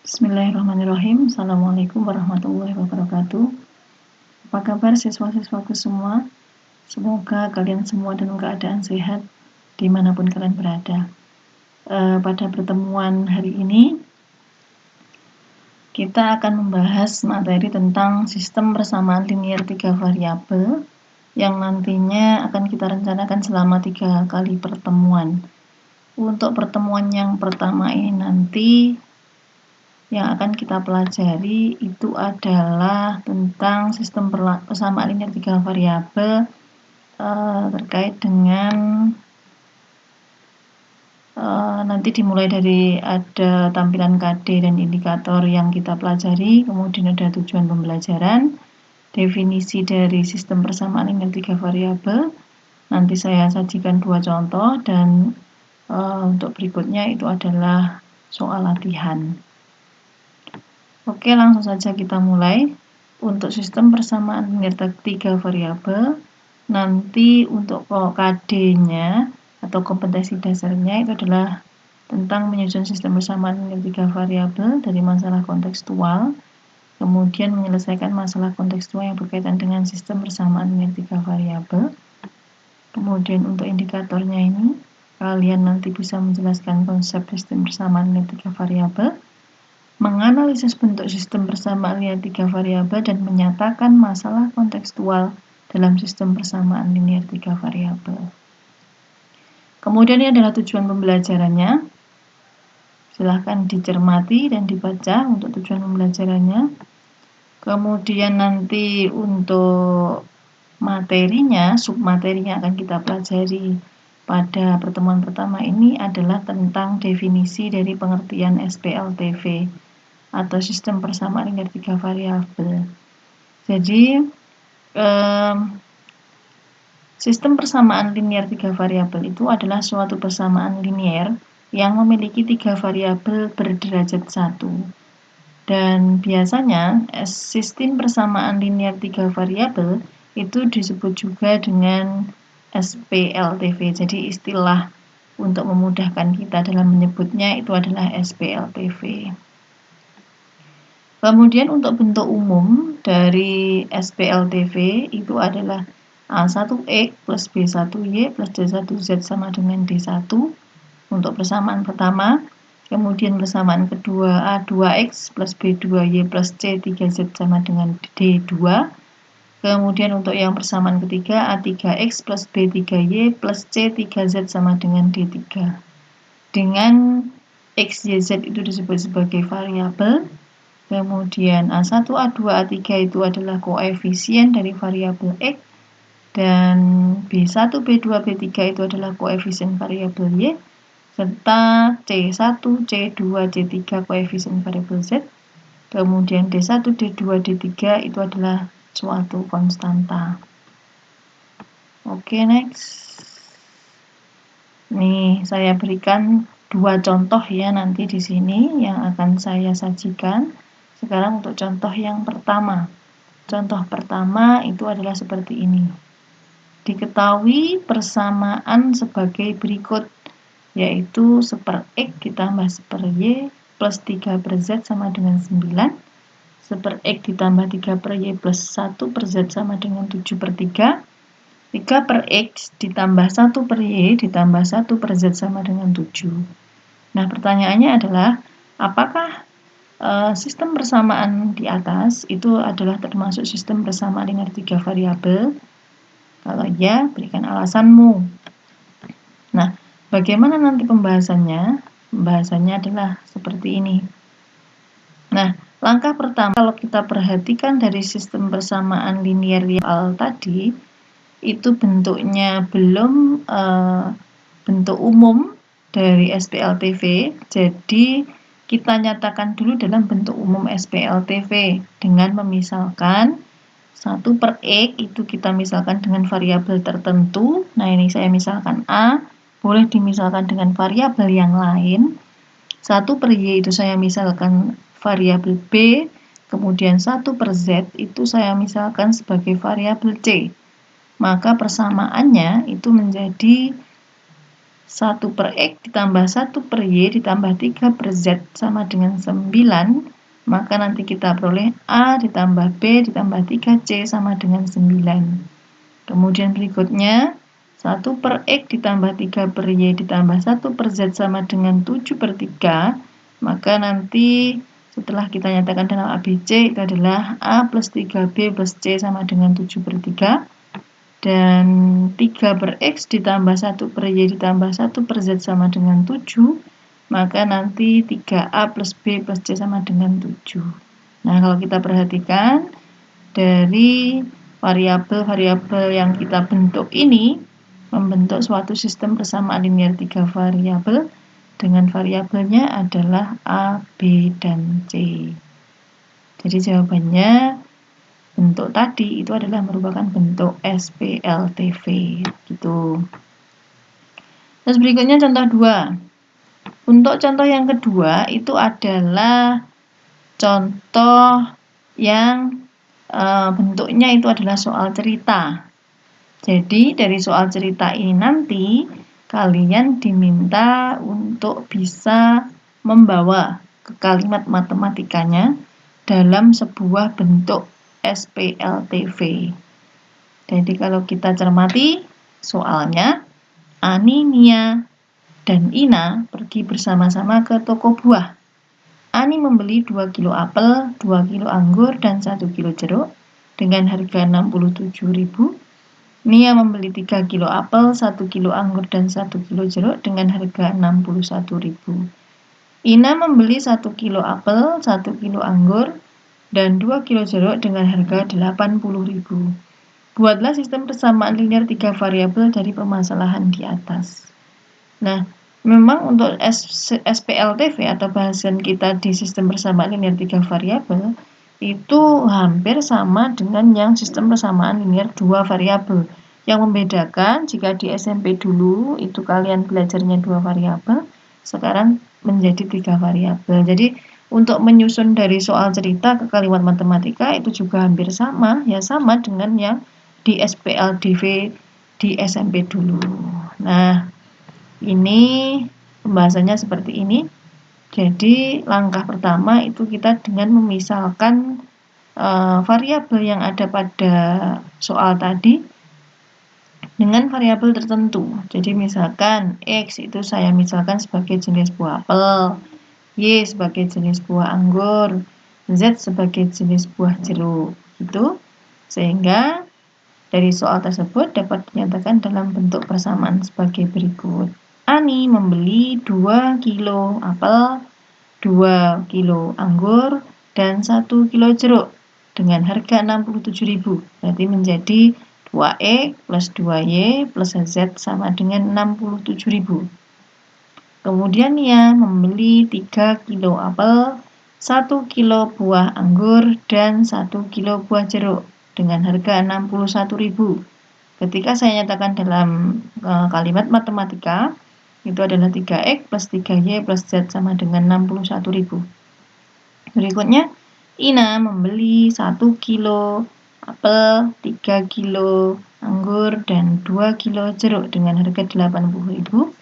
Bismillahirrahmanirrahim. Assalamualaikum warahmatullahi wabarakatuh. Apa kabar siswa-siswaku semua? Semoga kalian semua dalam keadaan sehat dimanapun kalian berada. Pada pertemuan hari ini kita akan membahas materi tentang sistem persamaan linier 3 variabel yang nantinya akan kita rencanakan selama 3 kali pertemuan. Untuk pertemuan yang pertama ini nanti yang akan kita pelajari itu adalah tentang sistem persamaan linier 3 variabel terkait dengan nanti dimulai dari ada tampilan KD dan indikator yang kita pelajari, kemudian ada tujuan pembelajaran, definisi dari sistem persamaan linier 3 variabel. Nanti saya sajikan 2 contoh dan untuk berikutnya itu adalah soal latihan. Oke, langsung saja kita mulai. Untuk sistem persamaan linier 3 variabel, nanti untuk KD-nya atau kompetensi dasarnya itu adalah tentang menyusun sistem persamaan linier 3 variabel dari masalah kontekstual, kemudian menyelesaikan masalah kontekstual yang berkaitan dengan sistem persamaan linier 3 variabel. Kemudian untuk indikatornya ini, kalian nanti bisa menjelaskan konsep sistem persamaan linier 3 variabel, menganalisis bentuk sistem persamaan linier 3 variabel dan menyatakan masalah kontekstual dalam sistem persamaan linier 3 variabel. Kemudian ini adalah tujuan pembelajarannya. Silahkan dicermati dan dibaca untuk tujuan pembelajarannya. Kemudian nanti untuk materinya, submaterinya akan kita pelajari pada pertemuan pertama ini adalah tentang definisi dari pengertian SPLTV atau sistem persamaan linier 3 variabel. Jadi sistem persamaan linier 3 variabel itu adalah suatu persamaan linier yang memiliki 3 variabel berderajat 1. Dan biasanya sistem persamaan linier 3 variabel itu disebut juga dengan SPLTV. Jadi istilah untuk memudahkan kita dalam menyebutnya itu adalah SPLTV. Kemudian untuk bentuk umum dari SPLTV itu adalah A1X plus B1Y plus D1Z sama dengan D1 untuk persamaan pertama. Kemudian persamaan kedua A2X plus B2Y plus C3Z sama dengan D2. Kemudian untuk yang persamaan ketiga A3X plus B3Y plus C3Z sama dengan D3. Dengan X, Y, Z itu disebut sebagai variabel. Kemudian A1, A2, A3 itu adalah koefisien dari variabel X, dan B1, B2, B3 itu adalah koefisien variabel Y, serta C1, C2, C3 koefisien variabel Z. Kemudian D1, D2, D3 itu adalah suatu konstanta. Oke, next. Nih, saya berikan 2 contoh ya nanti di sini yang akan saya sajikan. Sekarang untuk contoh yang pertama. Contoh pertama itu adalah seperti ini. Diketahui persamaan sebagai berikut, yaitu 1/X ditambah 1/Y plus 3/Z sama dengan 9. 1/X ditambah 3/Y plus 1/Z sama dengan 7/3. 3/X ditambah 1/Y ditambah 1/Z sama dengan 7. Nah, pertanyaannya adalah, apakah sistem persamaan di atas itu adalah termasuk sistem persamaan linier 3 variabel? Kalau ya, berikan alasanmu. Nah, bagaimana nanti pembahasannya? Pembahasannya adalah seperti ini. Nah, langkah pertama, kalau kita perhatikan dari sistem persamaan linier yang tadi, itu bentuknya belum bentuk umum dari SPLTV, jadi kita nyatakan dulu dalam bentuk umum SPLTV dengan memisalkan 1/X itu kita misalkan dengan variabel tertentu. Nah, ini saya misalkan A, boleh dimisalkan dengan variabel yang lain. 1/Y itu saya misalkan variabel B, kemudian 1/Z itu saya misalkan sebagai variabel C. Maka persamaannya itu menjadi 1 per X ditambah 1 per Y ditambah 3 per Z sama dengan 9, maka nanti kita peroleh A ditambah B ditambah 3C sama dengan 9. Kemudian berikutnya, 1 per X ditambah 3 per Y ditambah 1 per Z sama dengan 7 per 3, maka nanti setelah kita nyatakan dalam ABC itu adalah A plus 3B plus C sama dengan 7 per 3. Dan 3 per X ditambah 1 per Y ditambah 1 per Z sama dengan 7, maka nanti 3A plus B plus C sama dengan 7. Nah, kalau kita perhatikan dari variabel-variabel yang kita bentuk ini membentuk suatu sistem persamaan linear 3 variabel dengan variabelnya adalah A, B, dan C. Jadi jawabannya bentuk tadi itu adalah merupakan bentuk SPLTV gitu. Terus berikutnya contoh 2. Untuk contoh yang kedua itu adalah contoh yang bentuknya itu adalah soal cerita. Jadi dari soal cerita ini nanti kalian diminta untuk bisa membawa ke kalimat matematikanya dalam sebuah bentuk SPLTV. Jadi kalau kita cermati soalnya, Ani, Nia, dan Ina pergi bersama-sama ke toko buah. Ani membeli 2 kilo apel, 2 kilo anggur, dan 1 kilo jeruk dengan harga 67.000. Nia membeli 3 kilo apel, 1 kilo anggur, dan 1 kilo jeruk dengan harga 61.000. Ina membeli 1 kilo apel, 1 kilo anggur, dan 2 kilo jeruk dengan harga 80.000. Buatlah sistem persamaan linear 3 variabel dari permasalahan di atas. Nah, memang untuk SPLTV atau bahasan kita di sistem persamaan linear 3 variabel itu hampir sama dengan yang sistem persamaan linear 2 variabel. Yang membedakan jika di SMP dulu itu kalian belajarnya 2 variabel, sekarang menjadi 3 variabel. Jadi untuk menyusun dari soal cerita ke kalimat matematika itu juga hampir sama, ya sama dengan yang di SPLTV di SMP dulu. Nah, ini pembahasannya seperti ini. Jadi langkah pertama itu kita dengan memisalkan variabel yang ada pada soal tadi dengan variabel tertentu. Jadi misalkan X itu saya misalkan sebagai jenis buah apel, Y sebagai jenis buah anggur, Z sebagai jenis buah jeruk. Gitu. Sehingga dari soal tersebut dapat dinyatakan dalam bentuk persamaan sebagai berikut. Ani membeli 2 kilo apel, 2 kilo anggur, dan 1 kilo jeruk dengan harga 67.000. Berarti menjadi 2X plus 2Y plus Z sama dengan 67.000. Kemudian Nia membeli 3 kilo apel, 1 kilo buah anggur, dan 1 kilo buah jeruk dengan harga 61.000. Ketika saya nyatakan dalam kalimat matematika, itu adalah 3X plus 3Y plus Z sama dengan 61.000. Berikutnya, Ina membeli 1 kilo apel, 3 kilo anggur, dan 2 kilo jeruk dengan harga 80.000.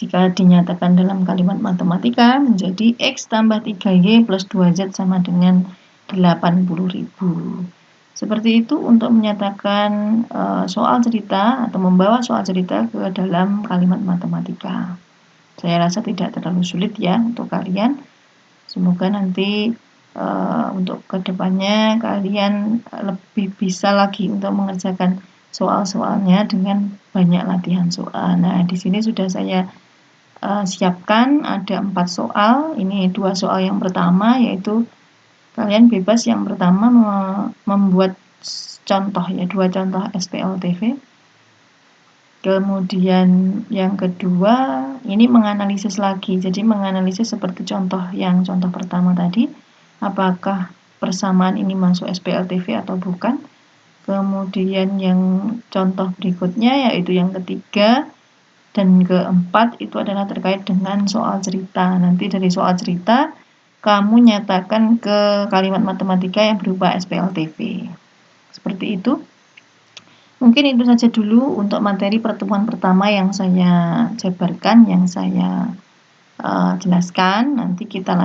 Jika dinyatakan dalam kalimat matematika menjadi X tambah 3Y plus 2Z sama dengan 80.000. Seperti itu untuk menyatakan soal cerita atau membawa soal cerita ke dalam kalimat matematika. Saya rasa tidak terlalu sulit ya untuk kalian. Semoga nanti untuk kedepannya kalian lebih bisa lagi untuk mengerjakan soal-soalnya dengan banyak latihan soal. Nah, di sini sudah saya siapkan ada 4 soal. Ini 2 soal yang pertama yaitu kalian bebas yang pertama membuat contoh ya, 2 contoh SPLTV. Kemudian yang kedua ini menganalisis lagi. Jadi menganalisis seperti contoh pertama tadi, apakah persamaan ini masuk SPLTV atau bukan. Kemudian yang contoh berikutnya yaitu yang ketiga dan keempat itu adalah terkait dengan soal cerita. Nanti dari soal cerita kamu nyatakan ke kalimat matematika yang berupa SPLTV. Seperti itu. Mungkin itu saja dulu untuk materi pertemuan pertama yang saya jabarkan, yang saya jelaskan. Nanti kita lanjut